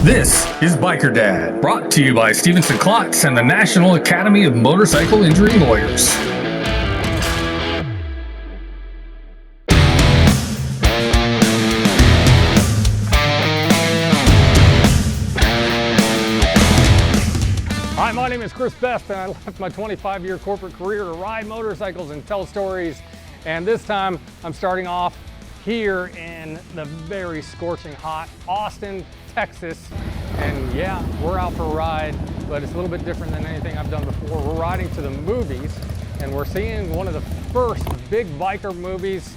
This is Biker Dad, brought to you by Stevenson Klotz and the National Academy of Motorcycle Injury Lawyers. Hi, my name is Chris Best, and I left my 25-year corporate career to ride motorcycles and tell stories. And this time, I'm starting off here in the very scorching hot Austin, Texas. And yeah, we're out for a ride, but it's a little bit different than anything I've done before. We're riding to the movies, and we're seeing one of the first big biker movies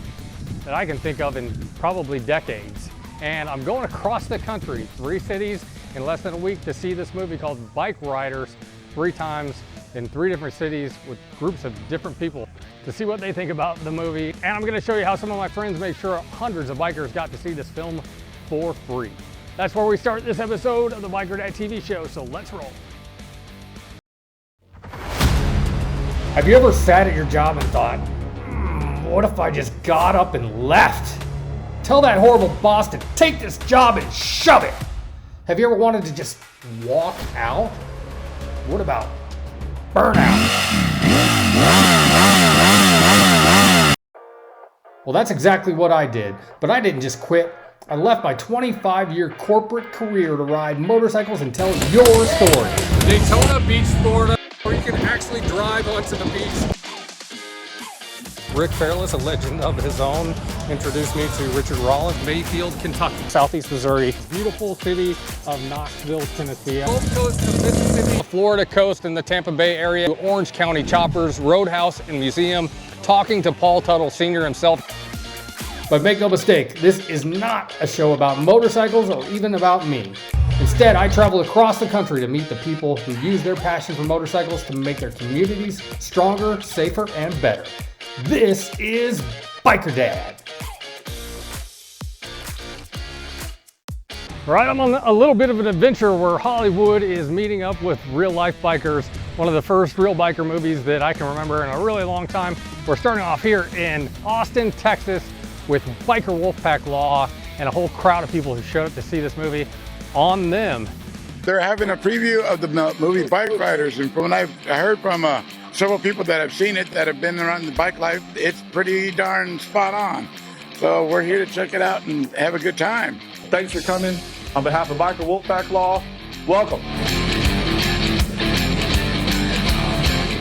that I can think of in probably decades. And I'm going across the country, 3 cities in less than a week, to see this movie called Bikeriders 3 times in 3 different cities with groups of different people to see what they think about the movie. And I'm gonna show you how some of my friends made sure hundreds of bikers got to see this film for free. That's where we start this episode of the Biker Dad TV show, so let's roll. Have you ever sat at your job and thought, what if I just got up and left? Tell that horrible boss to take this job and shove it. Have you ever wanted to just walk out? What about burnout? Well, that's exactly what I did, but I didn't just quit. I left my 25-year corporate career to ride motorcycles and tell your story. Daytona Beach, Florida, where you can actually drive onto the beach. Rick Fairless, a legend of his own, introduced me to Richard Rollins, Mayfield, Kentucky. Southeast Missouri, beautiful city of Knoxville, Tennessee. Gulf Coast of Mississippi. The Florida coast and the Tampa Bay area, Orange County Choppers, Roadhouse and Museum, talking to Paul Tuttle Sr. himself. But make no mistake, this is not a show about motorcycles or even about me. Instead, I travel across the country to meet the people who use their passion for motorcycles to make their communities stronger, safer, and better. This is Biker Dad. All right, I'm on a little bit of an adventure where Hollywood is meeting up with real-life bikers. One of the first real biker movies that I can remember in a really long time. We're starting off here in Austin, Texas, with Biker Wolfpack Law and a whole crowd of people who showed up to see this movie on them. They're having a preview of the movie Bikeriders, and from what I've heard from several people that have seen it, that have been around the bike life, it's pretty darn spot on. So we're here to check it out and have a good time. Thanks for coming. On behalf of Biker Wolfpack Law, welcome.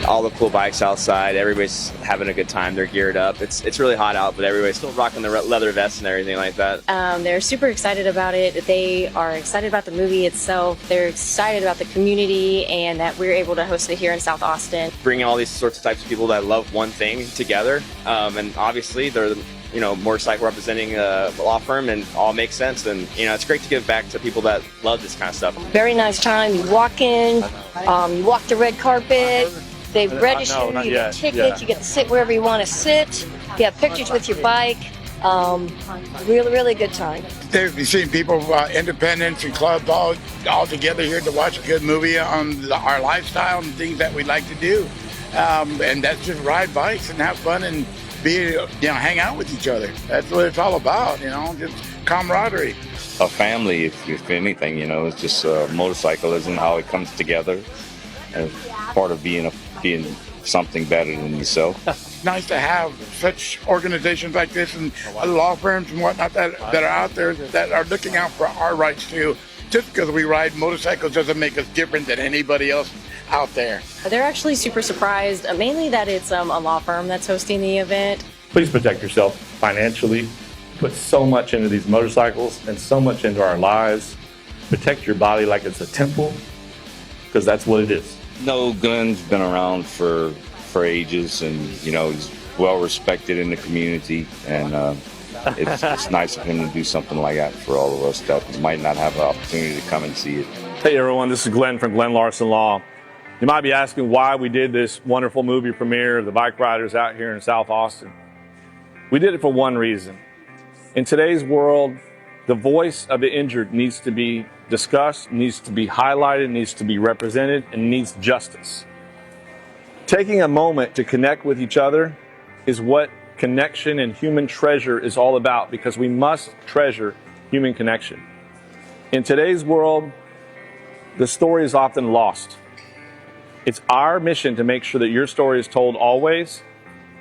All the cool bikes outside, everybody's having a good time, they're geared up. It's really hot out, but everybody's still rocking the leather vests and everything like that. They're super excited about it. They are excited about the movie itself. They're excited about the community and that we're able to host it here in South Austin. Bringing all these sorts of types of people that love one thing together, and obviously they're motorcycle representing a law firm, and all makes sense. And it's great to give back to people that love this kind of stuff. Very nice time. You walk in, you walk the red carpet. They register, you get tickets, you get to sit wherever you want to sit. You have pictures with your bike. Really, really good time. You've seen people, independents and clubs all together here to watch a good movie on our lifestyle and things that we like to do. And that's just ride bikes and have fun and hang out with each other. That's what it's all about, just camaraderie. A family, if anything, it's just motorcyclism, how it comes together as part of being something better than yourself. It's nice to have such organizations like this and law firms and whatnot that are out there that are looking out for our rights too. Just because we ride motorcycles doesn't make us different than anybody else out there. They're actually super surprised, mainly that it's a law firm that's hosting the event. Please protect yourself financially. Put so much into these motorcycles and so much into our lives. Protect your body like it's a temple, because that's what it is. No, Glenn's been around for ages, and he's well respected in the community, and it's nice of him to do something like that for all of us that might not have an opportunity to come and see it. Hey everyone, this is Glenn from Glenn Larson Law. You might be asking why we did this wonderful movie premiere of the Bikeriders out here in South Austin. We did it for one reason. In today's world, the voice of the injured needs to be discussed, needs to be highlighted, needs to be represented, and needs justice. Taking a moment to connect with each other is what connection and human treasure is all about, because we must treasure human connection. In today's world, the story is often lost. It's our mission to make sure that your story is told always.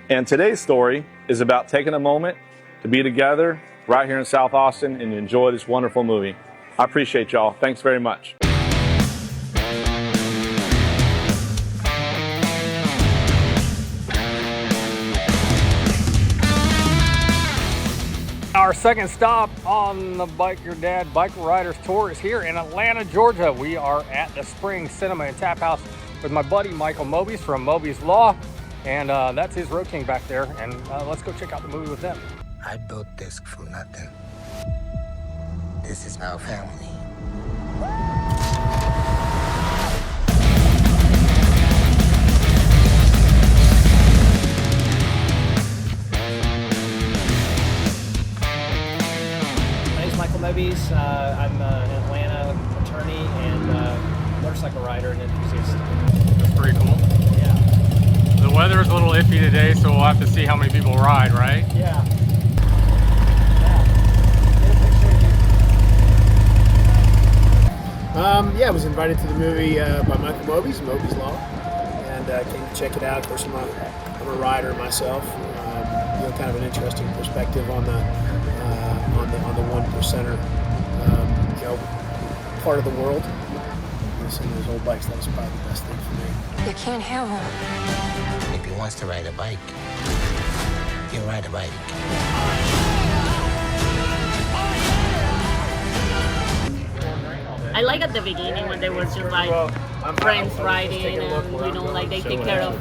And today's story is about taking a moment to be together right here in South Austin and enjoy this wonderful movie. I appreciate y'all. Thanks very much. Our second stop on the Bike Your Dad Bikeriders tour is here in Atlanta, Georgia. We are at the Spring Cinema and Tap House with my buddy Michael Mobies from Mobies Law, and that's his Road King back there. And let's go check out the movie with them. I built this from nothing. This is our family. Michael Mobies. I'm an Atlanta attorney and motorcycle rider and enthusiast. That's pretty cool. Yeah. The weather is a little iffy today, so we'll have to see how many people ride, right? Yeah. Yeah, I was invited to the movie by Michael Mobies, Mobies Law, and came to check it out. Of course, I'm a rider myself. Kind of an interesting perspective on the one percenter, part of the world. Some of those old bikes, that was probably the best thing for me. You can't have him. If he wants to ride a bike, he'll ride a bike. I like at the beginning when they were just like friends riding, and like they take care of.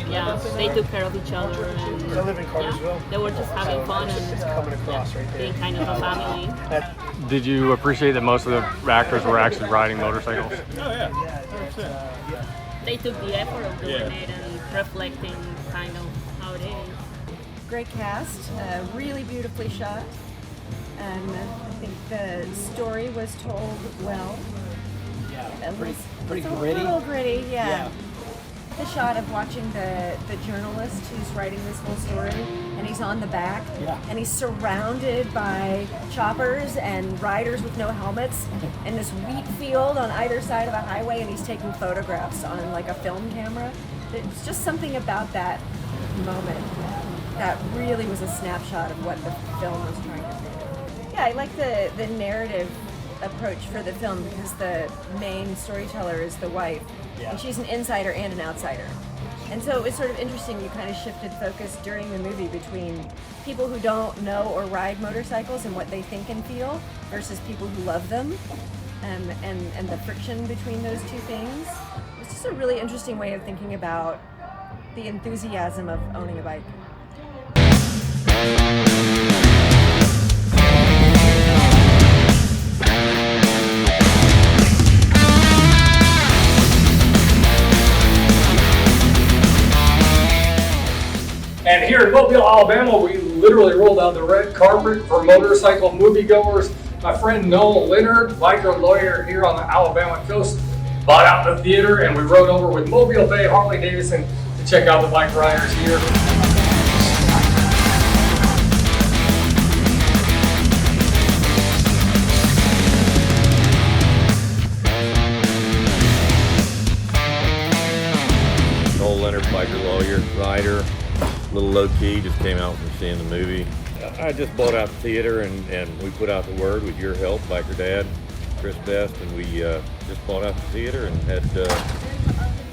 Yeah, they took care of each other, and they were just having fun and being kind of a family. Did you appreciate that most of the actors were actually riding motorcycles? Oh yeah. They took the effort of doing it and reflecting kind of how it is. Great cast, really beautifully shot. And I think the story was told well. Yeah, pretty it's gritty. A little gritty, yeah. The shot of watching the journalist who's writing this whole story, and he's on the back, and he's surrounded by choppers and riders with no helmets, and this wheat field on either side of a highway, and he's taking photographs on like a film camera. It's just something about that moment that really was a snapshot of what the film was trying to do. Yeah, I like the narrative approach for the film because the main storyteller is the wife, and she's an insider and an outsider. And so it was sort of interesting, you kind of shifted focus during the movie between people who don't know or ride motorcycles and what they think and feel versus people who love them, and the friction between those two things. It's just a really interesting way of thinking about the enthusiasm of owning a bike. And here in Mobile, Alabama, we literally rolled out the red carpet for motorcycle moviegoers. My friend Noel Leonard, biker lawyer here on the Alabama coast, bought out the theater, and we rode over with Mobile Bay Harley Davidson to check out the Bikeriders here. Noel Leonard, biker lawyer, rider. A little low-key, just came out from seeing the movie. I just bought out the theater and we put out the word with your help, Biker Dad, Chris Best, and we just bought out the theater and had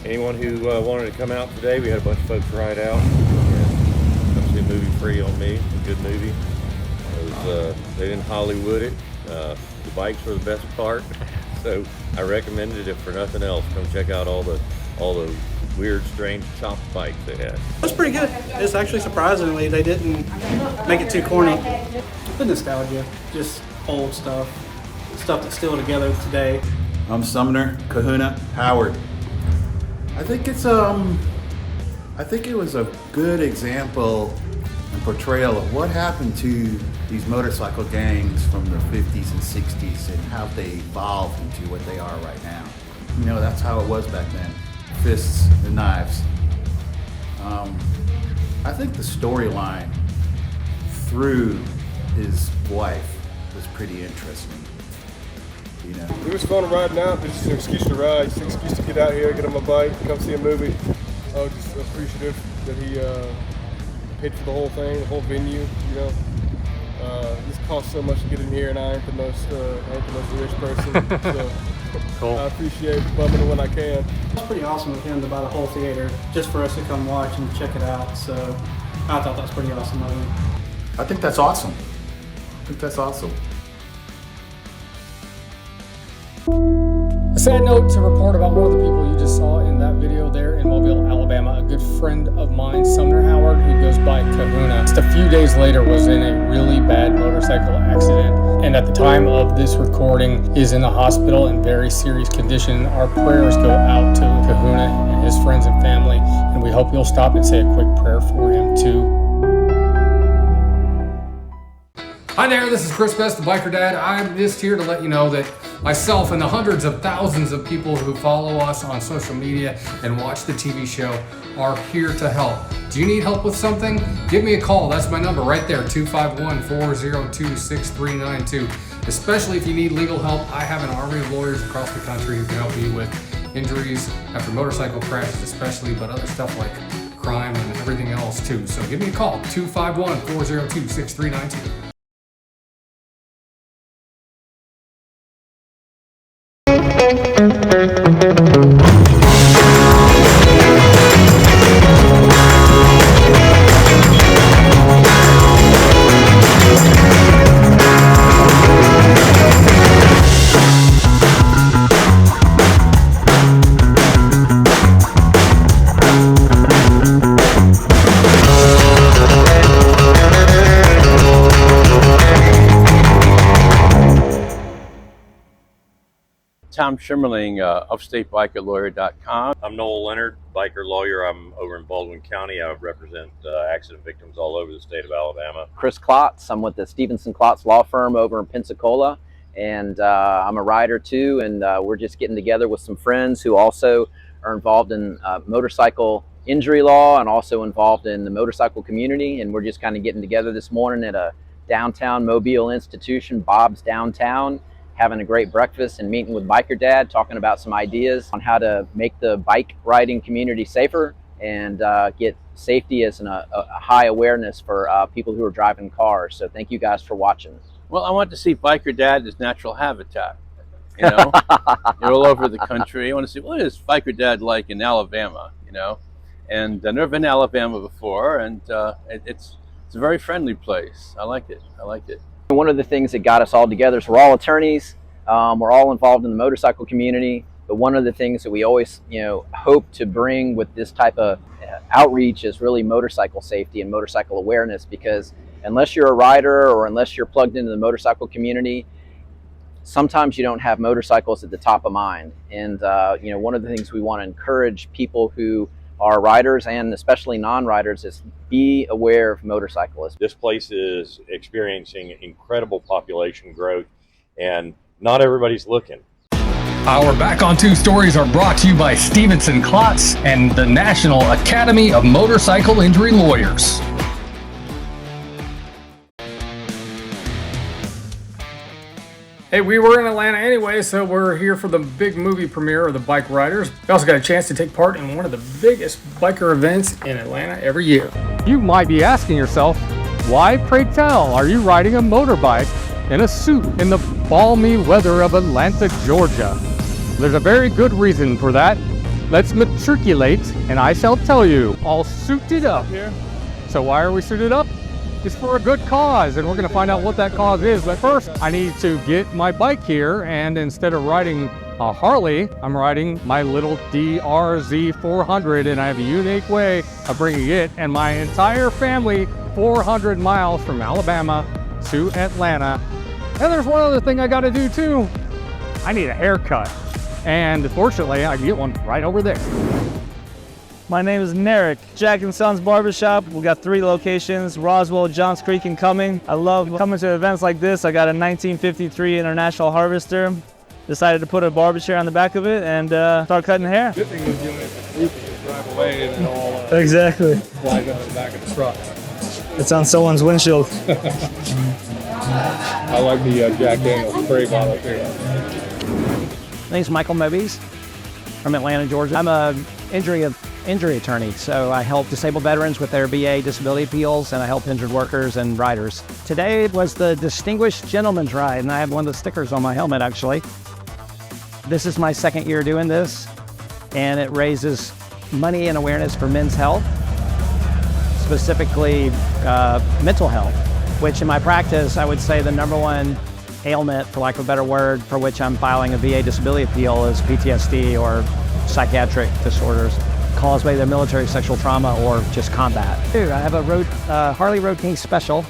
anyone who wanted to come out today, we had a bunch of folks ride out and come see a movie free on me, a good movie. They didn't Hollywood it. The bikes were the best part, so I recommended it for nothing else. Come check out all the weird, strange chop bikes they had. It was pretty good. It's actually surprisingly, they didn't make it too corny. The nostalgia, just old stuff that's still together today. I'm Sumner Kahuna Howard. I think it was a good example and portrayal of what happened to these motorcycle gangs from the 50s and 60s and how they evolved into what they are right now. You know, that's how it was back then. Fists and knives. I think the storyline through his wife was pretty interesting. you know. It was fun riding out. It's just an excuse to ride. It's an excuse to get out here, get on my bike, come see a movie. I was just appreciative that he paid for the whole thing, the whole venue. You know, this costs so much to get in here, and I ain't the most rich person. So Cool. I appreciate bumming it when I can. It's pretty awesome of him to buy the whole theater just for us to come watch and check it out. So I thought that was pretty awesome of him. I think that's awesome. I think that's awesome. A sad note to report about one of the people you just saw in that video there in Mobile, Alabama. A good friend of mine, Sumner Howard, who goes by Kahuna, just a few days later was in a really bad motorcycle accident. And at the time of this recording is in the hospital in very serious condition. Our prayers go out to Kahuna and his friends and family, and we hope you'll stop and say a quick prayer for him too. Hi there, this is Chris Best, the Biker Dad. I'm just here to let you know that myself and the hundreds of thousands of people who follow us on social media and watch the TV show are here to help. Do you need help with something? Give me a call. That's my number right there, 251-402-6392. Especially if you need legal help, I have an army of lawyers across the country who can help you with injuries after motorcycle crashes especially, but other stuff like crime and everything else too. So give me a call, 251-402-6392. Tom Schimmerling, UpstateBikerLawyer.com. I'm Noel Leonard, biker lawyer. I'm over in Baldwin County. I represent accident victims all over the state of Alabama. Chris Klotz. I'm with the Stevenson Klotz Law Firm over in Pensacola, and I'm a rider too, and we're just getting together with some friends who also are involved in motorcycle injury law and also involved in the motorcycle community, and we're just kind of getting together this morning at a downtown Mobile institution, Bob's Downtown, having a great breakfast and meeting with Biker Dad, talking about some ideas on how to make the bike riding community safer and get safety as a high awareness for people who are driving cars. So thank you guys for watching. Well, I want to see Biker Dad as natural habitat. You know, you're all over the country. I want to see what is Biker Dad like in Alabama. You know, and I've never been to Alabama before, and it's a very friendly place. I like it. I like it. One of the things that got us all together is we're all attorneys. We're all involved in the motorcycle community. But one of the things that we always, hope to bring with this type of outreach is really motorcycle safety and motorcycle awareness. Because unless you're a rider or unless you're plugged into the motorcycle community, sometimes you don't have motorcycles at the top of mind. And one of the things we want to encourage people who are riders and especially non-riders is be aware of motorcyclists. This place is experiencing incredible population growth, and not everybody's looking. Our Back on Two stories are brought to you by Stevenson Klotz and the National Academy of Motorcycle Injury Lawyers. Hey, we were in Atlanta anyway, so we're here for the big movie premiere of the Bikeriders. We also got a chance to take part in one of the biggest biker events in Atlanta every year. You might be asking yourself, why, pray tell, are you riding a motorbike in a suit in the balmy weather of Atlanta, Georgia? There's a very good reason for that. Let's matriculate, and I shall tell you. All suited up here. So why are we suited up? It's for a good cause, and we're going to find out what that cause is. But first, I need to get my bike here, and instead of riding a Harley, I'm riding my little DRZ 400, and I have a unique way of bringing it and my entire family 400 miles from Alabama to Atlanta. And there's one other thing I got to do too. I need a haircut, and fortunately, I can get one right over there. My name is Merrick, Jack & Sons Barbershop. We got 3 locations, Roswell, Johns Creek, and Cumming. I love coming to events like this. I got a 1953 International Harvester. Decided to put a barber chair on the back of it and start cutting hair. Good thing is you can drive away and it all Exactly. flies up the back of the truck. It's on someone's windshield. I like the Jack Daniels spray bottle too. name's Michael Mobies from Atlanta, Georgia. I'm a injury attorney, so I help disabled veterans with their VA disability appeals, and I help injured workers and riders. Today was the Distinguished Gentleman's Ride, and I have one of the stickers on my helmet, actually. This is my second year doing this, and it raises money and awareness for men's health, specifically mental health, which in my practice, I would say the #1 ailment, for lack of a better word, for which I'm filing a VA disability appeal is PTSD or psychiatric disorders caused by either military sexual trauma or just combat. I have a Harley Road King Special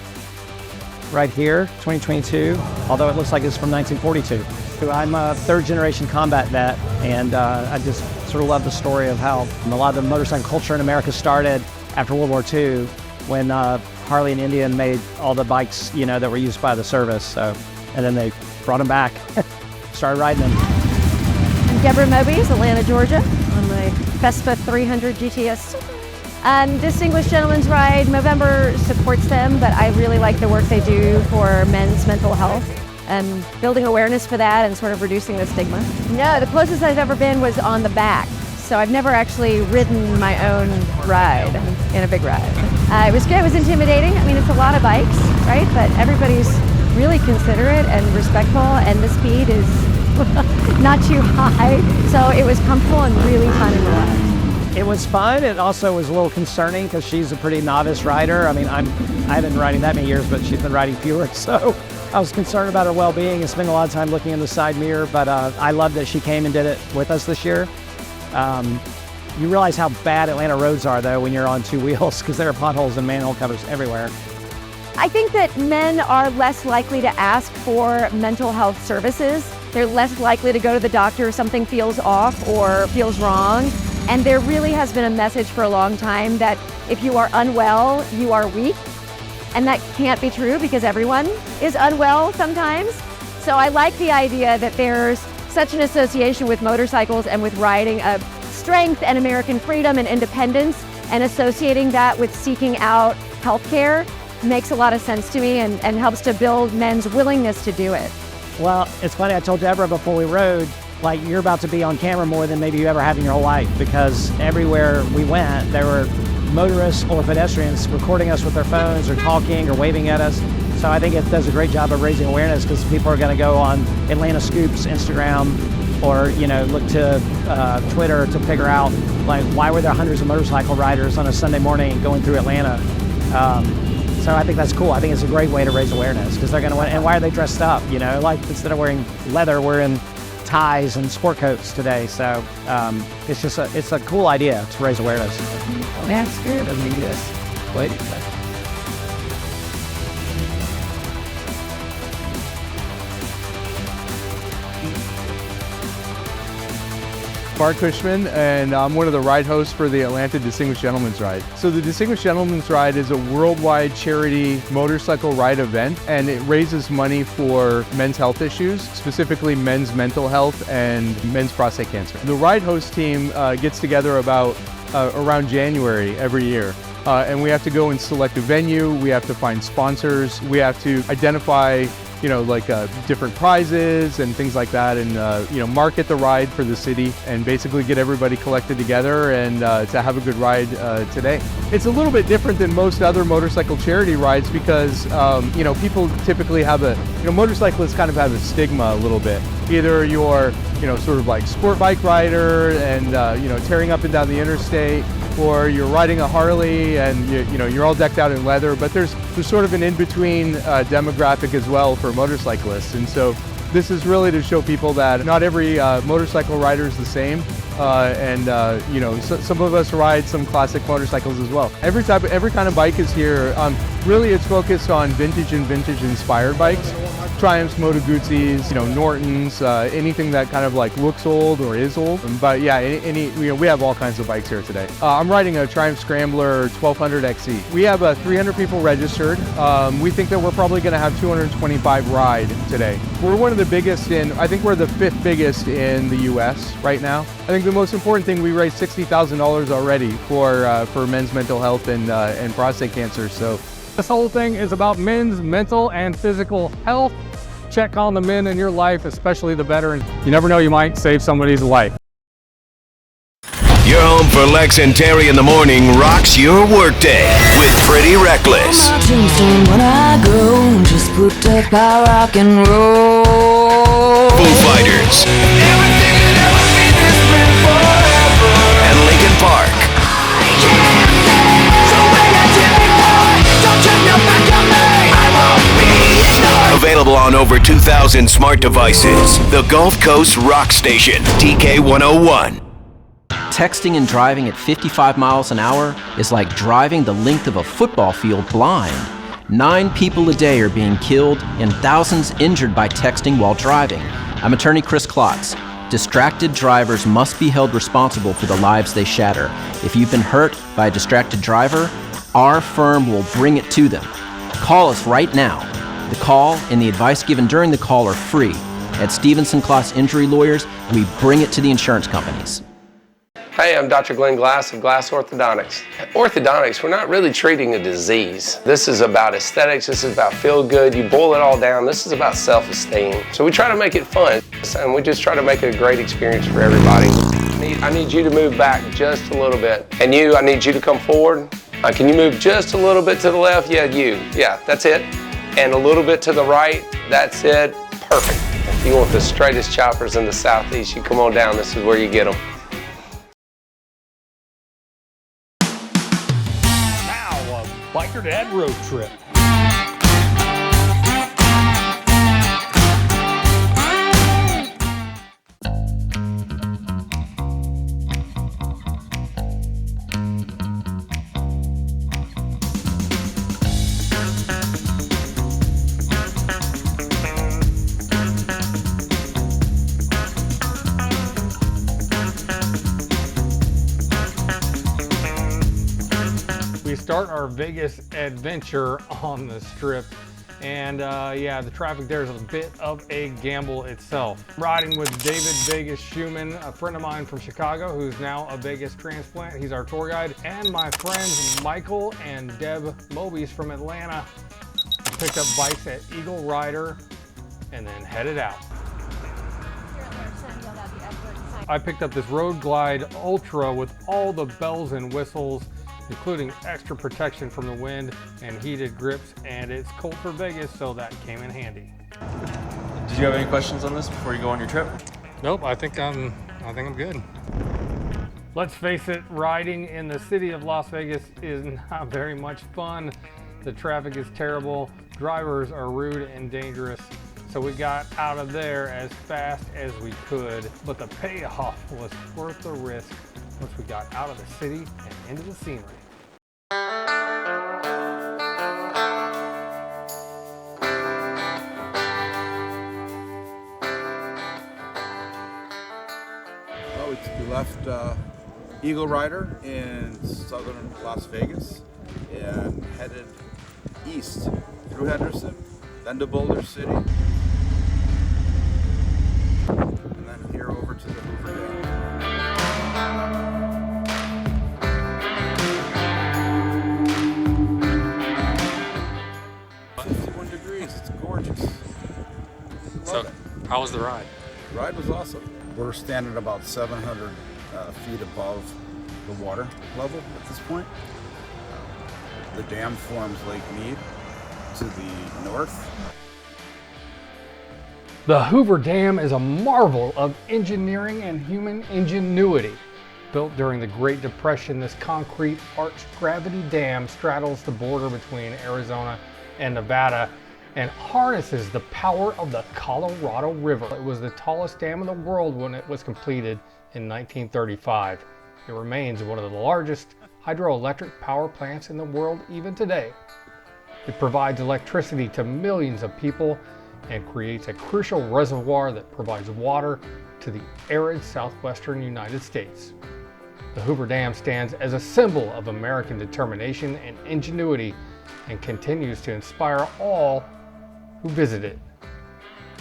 right here, 2022, although it looks like it's from 1942. I'm a 3rd-generation combat vet, and I just sort of love the story of how a lot of the motorcycle culture in America started after World War II, when Harley and Indian made all the bikes, that were used by the service. So, and then they brought them back, started riding them. I'm Deborah Mobies, Atlanta, Georgia, on my Vespa 300 GTS. Distinguished Gentleman's Ride, Movember supports them, but I really like the work they do for men's mental health and building awareness for that and sort of reducing the stigma. No, the closest I've ever been was on the back. So I've never actually ridden my own ride in a big ride. It was good, it was intimidating. I mean, it's a lot of bikes, right? But everybody's really considerate and respectful, and the speed is not too high. So it was comfortable and really fun and relaxed. It was fun. It also was a little concerning because she's a pretty novice rider. I mean, I haven't been riding that many years, but she's been riding fewer. So I was concerned about her well-being and spent a lot of time looking in the side mirror. But I love that she came and did it with us this year. You realize how bad Atlanta roads are, though, when you're on 2 wheels, because there are potholes and manhole covers everywhere. I think that men are less likely to ask for mental health services. They're less likely to go to the doctor if something feels off or feels wrong. And there really has been a message for a long time that if you are unwell, you are weak. And that can't be true because everyone is unwell sometimes. So I like the idea that there's such an association with motorcycles and with riding of strength and American freedom and independence, and associating that with seeking out healthcare makes a lot of sense to me and helps to build men's willingness to do it. Well, it's funny, I told Deborah before we rode, like, you're about to be on camera more than maybe you ever have in your whole life, because everywhere we went, there were motorists or pedestrians recording us with their phones or talking or waving at us. So I think it does a great job of raising awareness, because people are going to go on Atlanta Scoops, Instagram, or look to Twitter to figure out, like, why were there hundreds of motorcycle riders on a Sunday morning going through Atlanta. So I think that's cool. I think it's a great way to raise awareness, because they're going to want. And why are they dressed up? Like, instead of wearing leather, we're in ties and sport coats today. So it's a cool idea to raise awareness. That's good. Let me do this. Wait a second. Mark Cushman, and I'm one of the ride hosts for the Atlanta Distinguished Gentleman's Ride. So the Distinguished Gentleman's Ride is a worldwide charity motorcycle ride event, and it raises money for men's health issues, specifically men's mental health and men's prostate cancer. The ride host team gets together around January every year. And we have to go and select a venue, we have to find sponsors, we have to identify different prizes and things like that, and market the ride for the city and basically get everybody collected together and to have a good ride today. It's a little bit different than most other motorcycle charity rides because people typically have motorcyclists kind of have a stigma a little bit. Either you're sort of like sport bike rider and tearing up and down the interstate, or you're riding a Harley and you're all decked out in leather, but there's sort of an in-between demographic as well for motorcyclists. And so this is really to show people that not every motorcycle rider is the same, some of us ride some classic motorcycles as well. Every kind of bike is here. Really, it's focused on vintage and vintage-inspired bikes. Triumphs, Moto Guzzis, Nortons, anything that kind of like looks old or is old. But yeah, we have all kinds of bikes here today. I'm riding a Triumph Scrambler 1200 XE. We have 300 people registered. We think that we're probably going to have 225 ride today. We're one of the biggest I think we're the 5th biggest in the US right now. I think the most important thing, we raised $60,000 already for men's mental health and prostate cancer. So this whole thing is about men's mental and physical health. check on the men in your life, especially the veterans. You never know, you might save somebody's life. Your home for Lex and Terry in the morning rocks your workday with Pretty Reckless. On my tombstone when I go, just put death by rock and roll. Foo Fighters. And Linkin Park. Available on over 2,000 smart devices. The Gulf Coast Rock Station, TK101. Texting and driving at 55 miles an hour is like driving the length of a football field blind. 9 people a day are being killed and thousands injured by texting while driving. I'm attorney Chris Klotz. Distracted drivers must be held responsible for the lives they shatter. If you've been hurt by a distracted driver, our firm will bring it to them. Call us right now. The call and the advice given during the call are free. At Stevenson Klotz Injury Lawyers, we bring it to the insurance companies. Hey, I'm Dr. Glenn Glass of Glass Orthodontics. At Orthodontics, we're not really treating a disease. This is about aesthetics, this is about feel good. You boil it all down, this is about self-esteem. So we try to make it fun, and we just try to make it a great experience for everybody. I need you to move back just a little bit. And you, I need you to come forward. Can you move just a little bit to the left? Yeah, you. Yeah, that's it. And a little bit to the right. That's it. Perfect. If you want the straightest choppers in the Southeast, you come on down. This is where you get them. Biker Dad road trip. We start our Vegas adventure on the Strip, and yeah, the traffic there is a bit of a gamble itself. Riding with David Vegas Schumann, a friend of mine from Chicago who's now a Vegas transplant. He's our tour guide, and my friends Michael and Deb Mobies from Atlanta picked up bikes at Eagle Rider and then headed out. I picked up this Road Glide Ultra with all the bells and whistles, including extra protection from the wind and heated grips, and it's cold for Vegas, so that came in handy. Did you have any questions on this before you go on your trip? Nope, I think I'm good. Let's face it, riding in the city of Las Vegas is not very much fun. The traffic is terrible, drivers are rude and dangerous, so we got out of there as fast as we could, but the payoff was worth the risk once we got out of the city and into the scenery. Well, we left Eagle Rider in southern Las Vegas and headed east through Henderson, then to Boulder City, and then here over to the Hoover Dam. 51 degrees, it's gorgeous. So, how was the ride? The ride was awesome. We're standing about 700 feet above the water level at this point. The dam forms Lake Mead to the north. The Hoover Dam is a marvel of engineering and human ingenuity. Built during the Great Depression, this concrete arched gravity dam straddles the border between Arizona and Nevada and harnesses the power of the Colorado River. It was the tallest dam in the world when it was completed in 1935. It remains one of the largest hydroelectric power plants in the world even today. It provides electricity to millions of people and creates a crucial reservoir that provides water to the arid southwestern United States. The Hoover Dam stands as a symbol of American determination and ingenuity and continues to inspire all who visit it,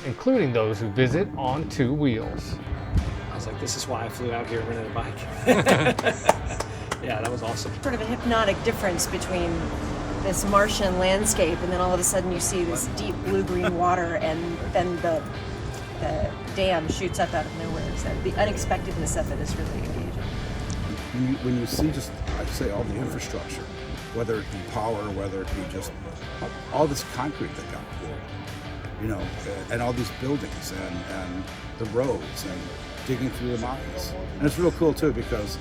including those who visit on 2 wheels. I was like, this is why I flew out here and rented a bike. Yeah, that was awesome. Sort of a hypnotic difference between this Martian landscape, and then all of a sudden you see this deep blue-green water, and then the dam shoots up out of nowhere. So the unexpectedness of it is really engaging. When you see just, I'd say, all the infrastructure, whether it be power, whether it be just all this concrete that got poured, you know, and all these buildings and the roads and digging through the mountains. And it's real cool too, because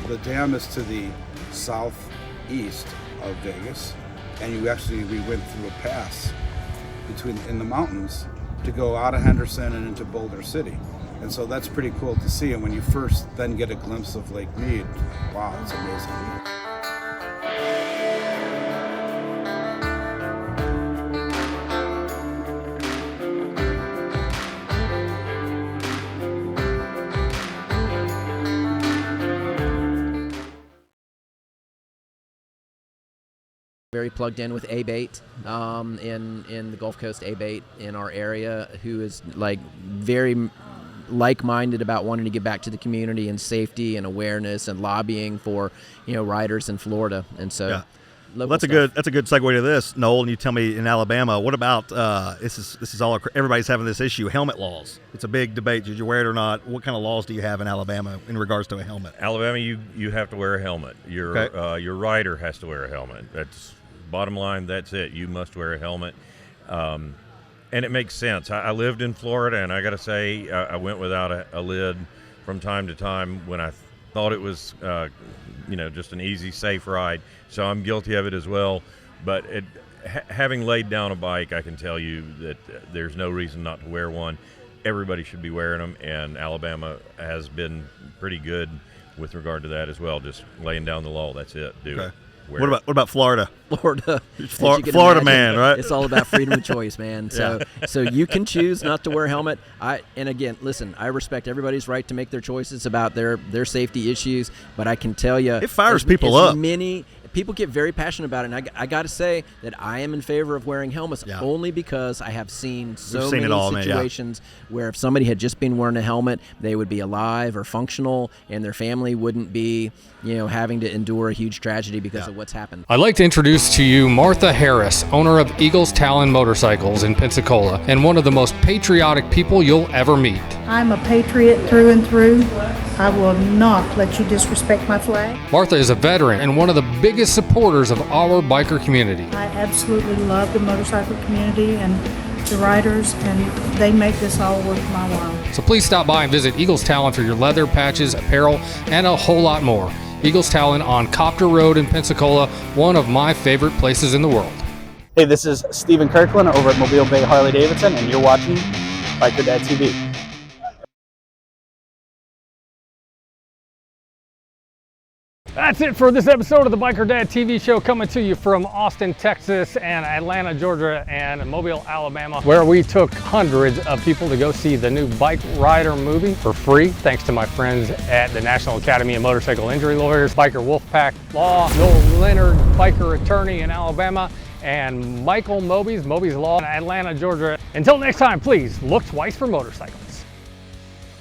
the dam is to the southeast of Vegas, and we went through a pass in the mountains to go out of Henderson and into Boulder City. And so that's pretty cool to see. And when you first then get a glimpse of Lake Mead, wow, it's amazing. Very plugged in with A-Bait in the Gulf Coast, A-Bait in our area, who is like very like-minded about wanting to get back to the community and safety and awareness and lobbying for, you know, riders in Florida. And so yeah. Well, that's a good segue to this, Noel. And you tell me, in Alabama, what about this is all everybody's having this issue, helmet laws. It's a big debate. Did you wear it or not? What kind of laws do you have in Alabama in regards to a helmet? Alabama, you have to wear a helmet. Your rider has to wear a helmet. That's bottom line. That's it. You must wear a helmet. And it makes sense. I lived in Florida, and I got to say, I went without a lid from time to time when I thought it was, just an easy, safe ride. So I'm guilty of it as well. But having laid down a bike, I can tell you that there's no reason not to wear one. Everybody should be wearing them, and Alabama has been pretty good with regard to that as well. Just laying down the law. That's it. Do it. What about Florida? Florida, Florida imagine, man, right? It's all about freedom of choice, man. So, so you can choose not to wear a helmet. And again, listen, I respect everybody's right to make their choices about their safety issues, but I can tell you, it fires people up. People get very passionate about it, and I got to say that I am in favor of wearing helmets only because I have seen many situations where if somebody had just been wearing a helmet, they would be alive or functional, and their family wouldn't be, having to endure a huge tragedy because of what's happened. I'd like to introduce to you Martha Harris, owner of Eagles Talon Motorcycles in Pensacola, and one of the most patriotic people you'll ever meet. I'm a patriot through and through. I will not let you disrespect my flag. Martha is a veteran and one of the biggest supporters of our biker community. I absolutely love the motorcycle community and the riders, and they make this all worth my while. So please stop by and visit Eagles Talon for your leather, patches, apparel, and a whole lot more. Eagles Talon on Copter Road in Pensacola, one of my favorite places in the world. Hey, this is Stephen Kirkland over at Mobile Bay Harley Davidson, and you're watching Biker Dad TV. That's it for this episode of the Biker Dad TV show, coming to you from Austin, Texas, and Atlanta, Georgia, and Mobile, Alabama, where we took hundreds of people to go see the new Bikeriders movie for free, thanks to my friends at the National Academy of Motorcycle Injury Lawyers, Biker Wolfpack Law, Noel Leonard, biker attorney in Alabama, and Michael Mobies Law in Atlanta, Georgia. Until next time, please look twice for motorcycles.